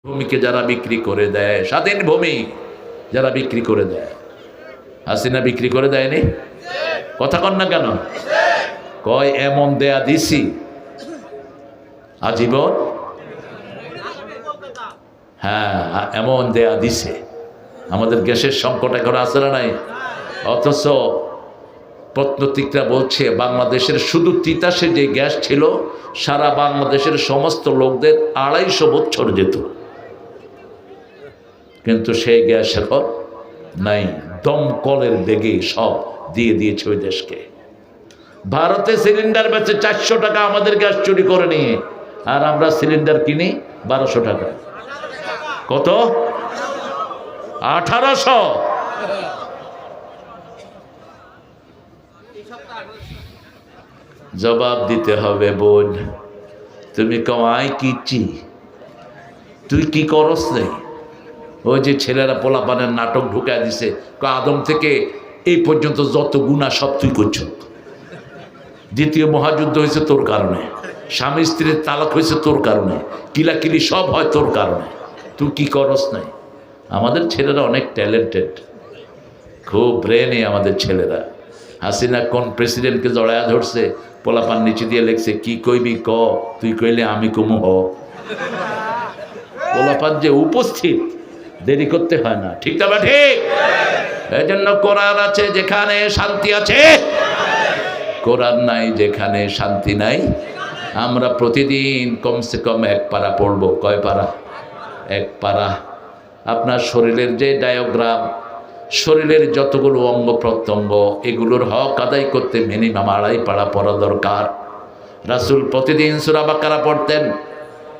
ভূমিকে যারা বিক্রি করে দেয়, স্বাধীন ভূমি যারা বিক্রি করে দেয়, হাসিনা বিক্রি করে দেয়নি? কথা কন না কেন? কয় এমন দেয়া দিছি আজীবন। হ্যাঁ, এমন দেয়া দিছে। আমাদের গ্যাসের সংকট এখন আছে না নাই? অথচ প্রত্নতাত্ত্বিকরা বলছে বাংলাদেশের শুধু তিতাসে যে গ্যাস ছিল সারা বাংলাদেশের সমস্ত লোকদের 250 বছর যেত, কিন্তু সেই গ্যাস এখন নাই। দমকলের বেগে সব দিয়ে দিয়েছে ওই দেশকে। ভারতে সিলিন্ডার বেচে 400 টাকা, আমাদের গ্যাস চুরি করে নিয়ে, আর আমরা সিলিন্ডার কিনি 1200 টাকা। কত? 1800। জবাব দিতে হবে বোন। তুমি কামাই কিচ্ছি, তুই কি করস নেই? ওই যে ছেলেরা পোলাপানের নাটক ঢুকায় দিছে, আদম থেকে এই পর্যন্ত যত গুনাহ সব তুই করছ। দ্বিতীয় মহাযুদ্ধ হয়েছে তোর কারণে, স্বামী স্ত্রীর তালাক হয়েছে তোর কারণে, কিলাকিলি সব হয় তোর কারণে। তুই কি করস নাই? আমাদের ছেলেরা অনেক ট্যালেন্টেড, খুব ব্রেনে আমাদের ছেলেরা। হাসিনা কোন প্রেসিডেন্টকে জড়ায়া ধরছে, পোলাপান নিচে দিয়ে লেখছে কি কইবি ক, তুই কইলে আমি কমু হ। পোলাপান যে উপস্থিত, দেরি করতে হয় না। ঠিক না বা ঠিক? এই জন্য কোরআন আছে যেখানে শান্তি আছে, কোরআন নাই যেখানে শান্তি নাই। আমরা প্রতিদিন কমসে কম 1 পারা পড়বো। কয় পারা? 1 পারা। আপনার শরীরের যে ডায়াগ্রাম, শরীরের যতগুলো অঙ্গ প্রত্যঙ্গ, এগুলোর হক আদায় করতে মিনিমাম 2.5 পারা পড়া দরকার। রাসূল প্রতিদিন সূরা বাকারা পড়তেন,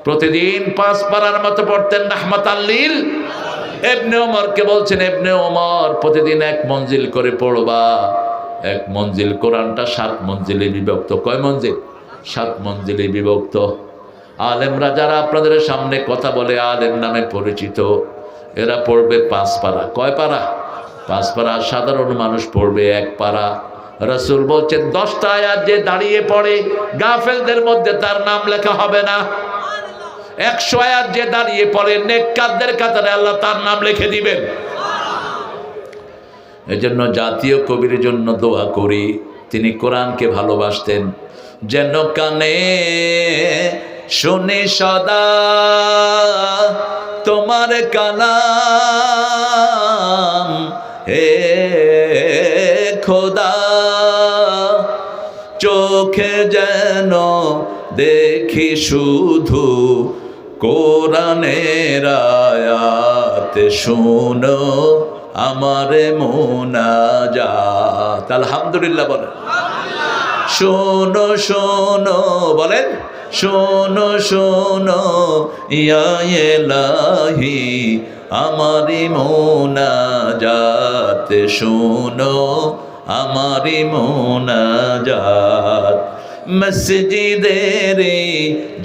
প্রতিদিন 5 পারার মতো পড়তেন রাহমাতাল লিল। ইবনে ওমরকে বলছেন, ইবনে ওমর প্রতিদিন 1 মঞ্জিল করে পড়বা। 1 মঞ্জিল, কোরআনটা 7 মঞ্জিলে বিভক্ত। কয় মঞ্জিল? 7 মঞ্জিলে বিভক্ত। আলেমরা যারা আপনাদের সামনে কথা বলে আলেম নামে পরিচিত, এরা পড়বে 5 পারা। কয় পারা? 5 পারা। সাধারণ মানুষ পড়বে 1 পারা। রাসূল বলছেন 10টা আয়াত যে দাঁড়িয়ে পড়ে, গাফেলদের মধ্যে তার নাম লেখা হবে না। 100 আয়াত যে দাঁড়িয়ে পড়ে, নেককারদের কাতারে আল্লাহ তার নাম লিখে দিবেন। এজন্য জাতীয় কবির জন্য দোয়া করি, তিনি কোরআনকে ভালোবাসতেন। যেন কানে শুনি সদা তোমার কালাম, হে খোদা চোখে যেন দেখি শুধু কোরআনের আয়াত, শুনো আমার মুনাজাত। আলহামদুলিল্লাহ বলেন। শোনো শোনো বলেন, শোনো শোনো ইয়া ইলাহি আমারি মুনাজাত, শোনো আমারি মুনাজাত। মসজিদের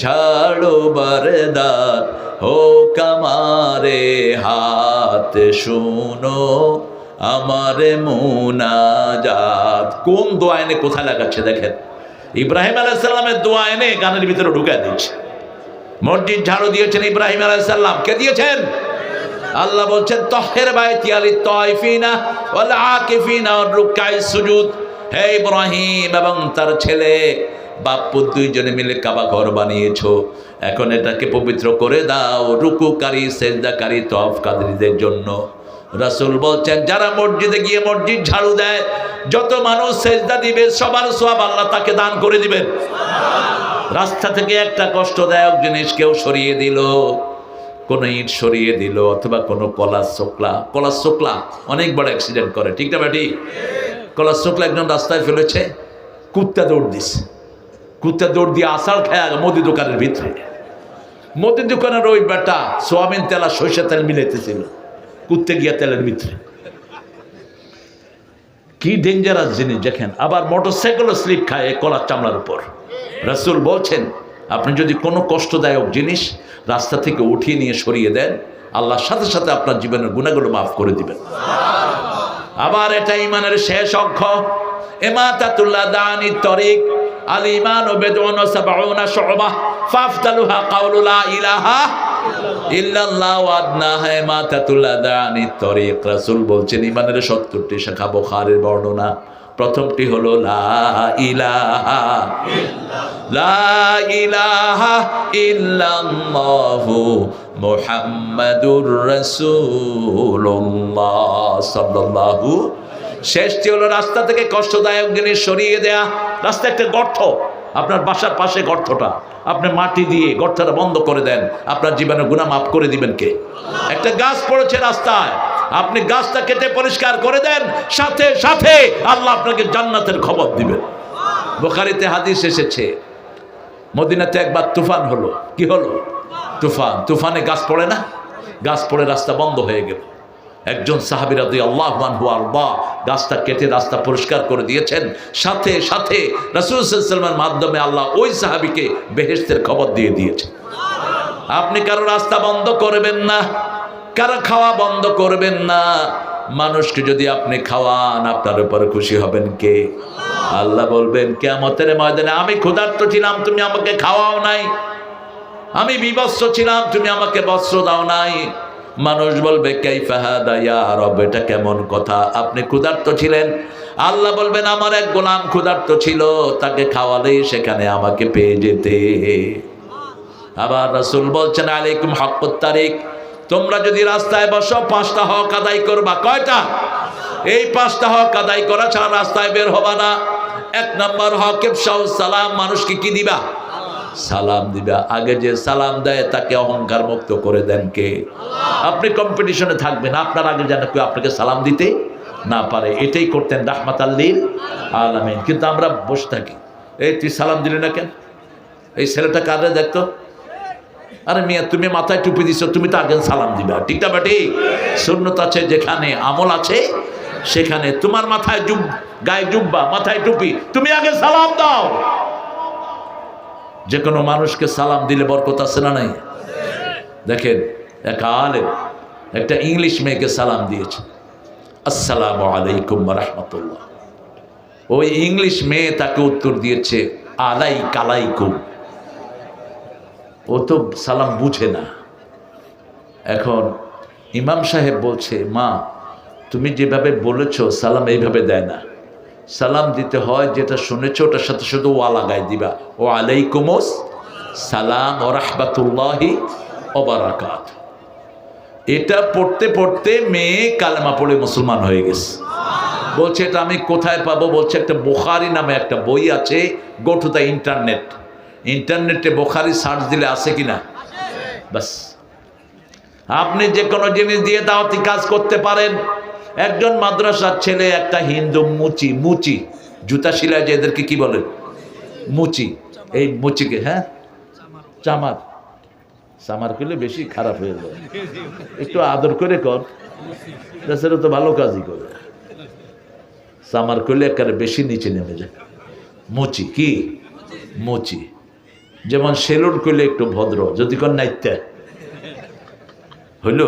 ঝাড়ো বারদার হোক আমারে হাত, শোনো আমার মুনাজাত। কোন দোয়া এনে কোথায় লাগাচ্ছে দেখেন। ইব্রাহিম আলাইহিস সালামের দোয়া এনে গানের ভিতরে ঢুকায় দিচ্ছে। মসজিদ ঝাড়ু দিয়েছেন ইব্রাহিম আলাইহিস সালাম। কে দিয়েছেন? আল্লাহ বলছেন তাহহির বাইতি লিত তাইফিনা ওয়াল আকিফিনা ওয়ার রুকআইস সুজুদ। হে ইব্রাহিম এবং তার ছেলে বাপ্পু দুইজনে মিলে কাবা ঘর বানিয়েছো, এখন এটাকে পবিত্র করে দাও রুকুকারী সেজদাকারী তওয়াফকারীদের জন্য। রাসূল বলছেন যারা মসজিদে গিয়ে মসজিদ ঝাড়ু দেয়, যত মানুষ সেজদা দিবে সবার সওয়াব আল্লাহ তাকে দান করে দিবেন। রাস্তা থেকে একটা কষ্টদায়ক জিনিস কেউ সরিয়ে দিল, কোনো ইট সরিয়ে দিল, অথবা কোনো কলার শোকলা অনেক বড় অ্যাক্সিডেন্ট করে। ঠিক না বেটি? কলার শোকলা একজন রাস্তায় ফেলেছে, কুত্তা দৌড় দিছে, কুত্তা দৌড় দিয়ে আষাঢ় খায় মুদি দোকানের ভিতরে। মুদি দোকানের ওই বেটা সোয়াবিন তেল আর সরিষা তেল মিলাইতেছিল, কুত্তে গিয়া তেলের ভিতরে। কি ডেঞ্জারাস জিনিস দেখেন। আবার মোটরসাইকেলও স্লিপ খায় এই কলার চামড়ার উপর। রাসূল বলছেন আপনি যদি কোনো কষ্টদায়ক জিনিস রাস্তা থেকে উঠিয়ে নিয়ে সরিয়ে দেন, আল্লাহর সাথে সাথে আপনার জীবনের গুনাহগুলো মাফ করে দিবেন। আবার এটা ঈমানের শেষ অক্ষর, ইমাতাতুল্লাহ দানি তরিক আল ঈমান বিদউন ওয়া সাবউনা শুবা ফাফতালুহা কাউলু লা ইলাহা ইল্লাল্লাহু আদনাহা মাতাতুল আদানি তরিক। রাসূল বলছেন ইমানের 70টি শাখা। বুখারীর বর্ণনা। প্রথমটি হলো লা ইলাহা ইল্লাল্লাহু মুহাম্মাদুর রাসূলুল্লাহ সাল্লাল্লাহু। শেষটি হলো রাস্তা থেকে কষ্টদায়ক জিনিস সরিয়ে দেয়া। রাস্তা একটা গর্ত, আপনার বাসার পাশে গর্তটা, আপনি মাটি দিয়ে গর্তটা বন্ধ করে দেন, আপনার জীবনের গুনাহ মাফ করে দিবেন কে? একটা গাছ পড়েছে রাস্তায়, আপনি গাছটা কেটে পরিষ্কার করে দেন, সাথে সাথে আল্লাহ আপনাকে জান্নাতের খবর দিবেন। বুখারীতে হাদিস এসেছে, মদিনাতে একবার তুফান হলো। কি হলো? তুফান। তুফানে গাছ পড়ে না? গাছ পড়ে রাস্তা বন্ধ হয়ে গেল। একজন সাহাবী রাদিয়াল্লাহু আনহু আরদা গাছটা কেটে রাস্তা পরিষ্কার করে দিয়েছেন। সাথে সাথে রাসূল সাল্লাল্লাহু আলাইহি ওয়াসাল্লামের মাধ্যমে আল্লাহ ওই সাহাবীকে বেহেশতের খবর দিয়ে দিয়েছে। আপনি কারো রাস্তা বন্ধ করবেন না, কারো খাওয়া বন্ধ করবেন না। মানুষকে যদি আপনি খাওয়ান, আপনার উপর খুশি হবেন কে? আল্লাহ বলবেন কিয়ামতের ময়দানে, আমি ক্ষুধার্ত ছিলাম, তুমি আমাকে খাওয়াও নাই। আমি বিবস্ত্র ছিলাম, তুমি আমাকে বস্ত্র দাও নাই। মানুষ বলবে কাইফা হাদা ইয়া রব, এটা কেমন কথা? আপনি ক্ষুধার্ত ছিলেন, আল্লাহ বলবেন আমার এক গোলাম ক্ষুধার্ত ছিল, তাকে খাওয়ালেই সেখানে আমাকে পেয়ে যেতে। আবার রাসূল বলছেন আলাইকুম হাক্কুত তারিক, তোমরা যদি রাস্তায় বসো 5টা হক আদায় করবা। কয়টা? এই 5টা হক আদায় করা ছাড়া রাস্তায় বের হবা না। 1 নম্বর হক ইফশাউস সালাম, মানুষকে কি দিবা? সালাম দিবা। আগে যে সালাম দেয় তাকে অহংকার মুক্ত করে দেন কে? আপনি কম্পিটিশনে থাকবেন, আপনার আগে যেন কেউ আপনাকে সালাম দিতে না পারে। এটাই করতেন রাহমাতাল লিল আলামিন। কিন্তু আমরা বসে থাকি, এই তুই সালাম দিলি না কেন? এই ছেলেটা কাঁদে দেখতো, আরে মিয়া তুমি মাথায় টুপি দিছো, তুমি তো আগে সালাম দিবা। ঠিক না বেটি? সুন্নত আছে যেখানে, আমল আছে সেখানে। তোমার মাথায় গায়ে জুব্বা, মাথায় টুপি, তুমি আগে সালাম দাও। যে কোনো মানুষকে সালাম দিলে বরকত আছে না নাই? দেখেন এক আলেম একটা ইংলিশ মেয়েকে সালাম দিয়েছে, আসসালামু আলাইকুম ওয়া রাহমাতুল্লাহ। ওই ইংলিশ মেয়ে তাকে উত্তর দিয়েছে আলাইকুম। ও তো সালাম বুঝে না। এখন ইমাম সাহেব বলছে, মা তুমি যেভাবে বলেছো সালাম এইভাবে দেয় না, সালাম দিতে হয় যেটা শুনেছো ওটার সাথে শুধু ওয়া লাগাই দিবা, ও আলাইকুমস সালাম ও রাহমাতুল্লাহি ওয়া বারাকাতুহু। এটা পড়তে পড়তে মেয়ে কালেমা পড়ে মুসলমান হয়ে গেছে। বলছে এটা আমি কোথায় পাবো? বলছে একটা বুখারী নামে একটা বই আছে, গো টু দ্য ইন্টারনেটে বুখারী সার্চ দিলে আছে কিনা, বাস আপনি যে কোনো জিনিস দিয়ে দাওয়াতি কাজ করতে পারেন। একজন মাদ্রাসার ছেলে একটা হিন্দু মুচি জুতা শিলায় যে এদেরকে কি বলেন? মুচি। এই মুচিকে চামার করলে বেশি খারাপ হয়ে যায়, একটু আদর করে কর, তাছাড়া তো ভালো কাজই করে। চামার করলে একেবারে বেশি নিচে নেমে যায়। মুচি যেমন সেলুন করলে একটু ভদ্র, যদি কোন নাইত্যা হইল।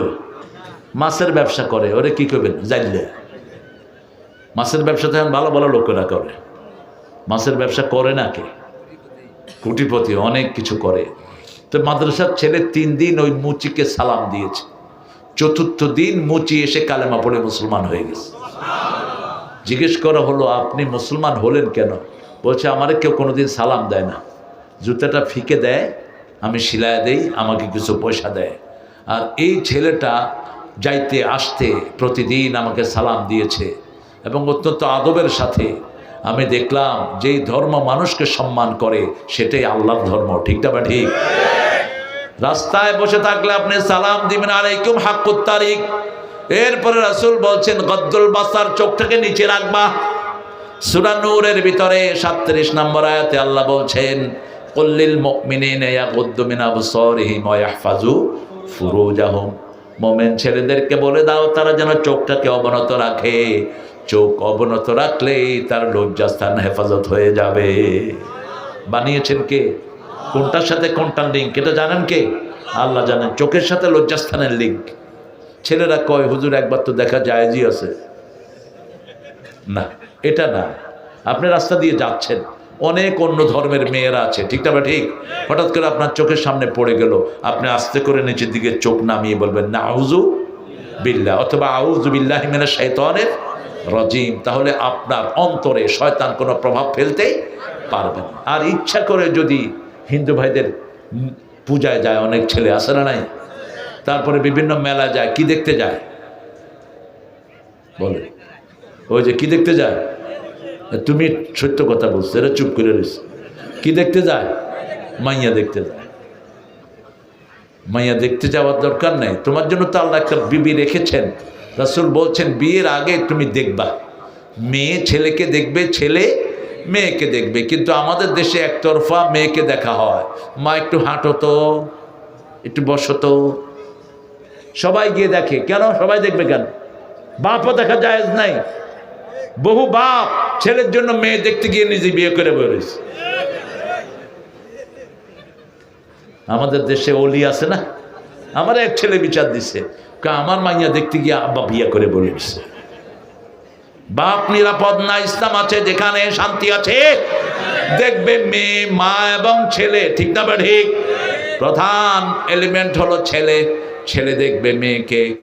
মাছের ব্যবসা করে, ওরে কি করবেন জানলে? মাছের ব্যবসা তো এখন ভালো ভালো লোকেরা করে। মাছের ব্যবসা করে না কে? কোটিপতি, অনেক কিছু করে। তো মাদ্রাসার ছেলে 3 দিন ওই মুচিকে সালাম দিয়েছে। 4র্থ দিন মুচি এসে কালেমা পড়ে মুসলমান হয়ে গেছে। জিজ্ঞেস করা হলো আপনি মুসলমান হলেন কেন? বলছে আমারে কেউ কোনোদিন সালাম দেয় না, জুতাটা ফিকে দেয়, আমি সিলায় দেই, আমাকে কিছু পয়সা দেয়। আর এই ছেলেটা যাইতে আসতে প্রতিদিন আমাকে সালাম দিয়েছে এবং অত্যন্ত আদবের সাথে। আমি দেখলাম যেই ধর্ম মানুষকে সম্মান করে সেটাই আল্লাহর ধর্ম। ঠিক না? ঠিক। রাস্তায় বসে থাকলে আপনি সালাম দিবেন আলাইকুম হাক্কুত তারিক। এরপরে রাসূল বলছেন গদ্দুল বাসার, চোখটাকে নিচে রাখবা। সূরা নূরের ভিতরে 37 নম্বর আয়াতে আল্লাহ বলছেন কুল্লিল মুমিনিনা ইয়াগুদ্দু মিন আবসারিহিম ওয়া ইয়াহফাজু ফুরুজাহুম। মুমিন ছেলেদেরকে বলে দাও তারা যেন চোখটাকে অবনত রাখে। চোখ অবনত রাখলেই তার লজ্জাস্থান হেফাজত হয়ে যাবে। বানিয়েছেন কে? কোনটার সাথে কোনটার লিঙ্ক এটা জানেন কে? আল্লাহ জানেন। চোখের সাথে লজ্জাস্থানের লিঙ্ক। ছেলেরা কয় হুজুর একবার তো দেখা জায়েজই আছে। না, এটা না। আপনি রাস্তা দিয়ে যাচ্ছেন, অনেক অন্য ধর্মের মেয়েরা আছে, ঠিক না? ঠিক। হঠাৎ করে আপনার চোখের সামনে পড়ে গেল, আপনি আস্তে করে নিচের দিকে চোখ নামিয়ে বলবেন নাউযু বিল্লাহ অথবা আউযু বিল্লাহি মিনাশ শাইতানির রাজিম। তাহলে আপনার অন্তরে শয়তান কোনো প্রভাব ফেলতে পারবে না। আর ইচ্ছা করে যদি হিন্দু ভাইদের পূজায় যায়, অনেক ছেলে আছে না নাই, তারপরে বিভিন্ন মেলা যায়, কি দেখতে যায় বলে? ওই যে কি দেখতে যায়, তুমি সত্য কথা বলছো, এরা চুপ করে রয়েছে। কি দেখতে যায়? মাইয়া দেখতে যায়। মাইয়া দেখতে যাওয়ার দরকার নেই, তোমার জন্য তো আল্লাহ একটা বিবি রেখেছেন। রাসূল বলছেন বিয়ের আগে তুমি দেখবা, মেয়ে ছেলেকে দেখবে, ছেলে মেয়েকে দেখবে। কিন্তু আমাদের দেশে একতরফা মেয়েকে দেখা হয়, মা একটু হাঁটো তো, একটু বসো তো, সবাই গিয়ে দেখে। কেন সবাই দেখবে কেন? বাপও দেখা জায়েজ নাই। বহু বাপ ছেলের জন্য মেয়ে দেখতে গিয়ে নিজে বিয়ে করে বেরোইছে। আমাদের দেশে ওলি আছে না, আমার এক ছেলে বিচার দিছে, আমার মাইয়া দেখতে গিয়ে আব্বা বিয়ে করে বলেছে। বাপ নিরাপদ না, ইসলাম আছে যেখানে শান্তি আছে দেখবে মেয়ে, মা এবং ছেলে, ঠিক না? ঠিক। প্রধান এলিমেন্ট হলো ছেলে। ছেলে দেখবে মেয়েকে।